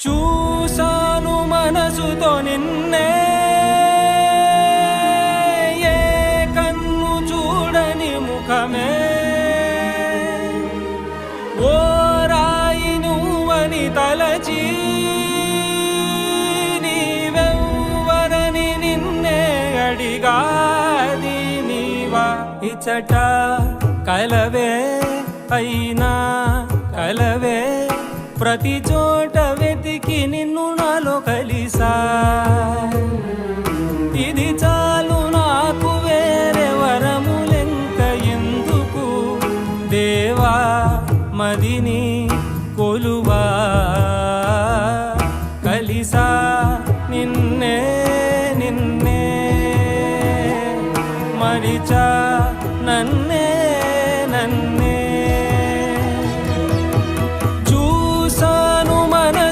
చూసాను మనసుతో నిన్నే, ఏ కన్ను చూడని ముఖమే, ఓ రాయి నువ్వని తలచి నీవెవ్వరని నిన్నే అడిగాది నీవా. ఇచ్చట కలవే అయినా కలవే, ప్రతి చోట వెతికి నిన్ను నాలో కలిసా. ఇది చాలు నాకు, వేరే వరములెంక ఎందుకు దేవా, మదిని కొలువా. కలిసా నిన్నే నిన్నే మరిచా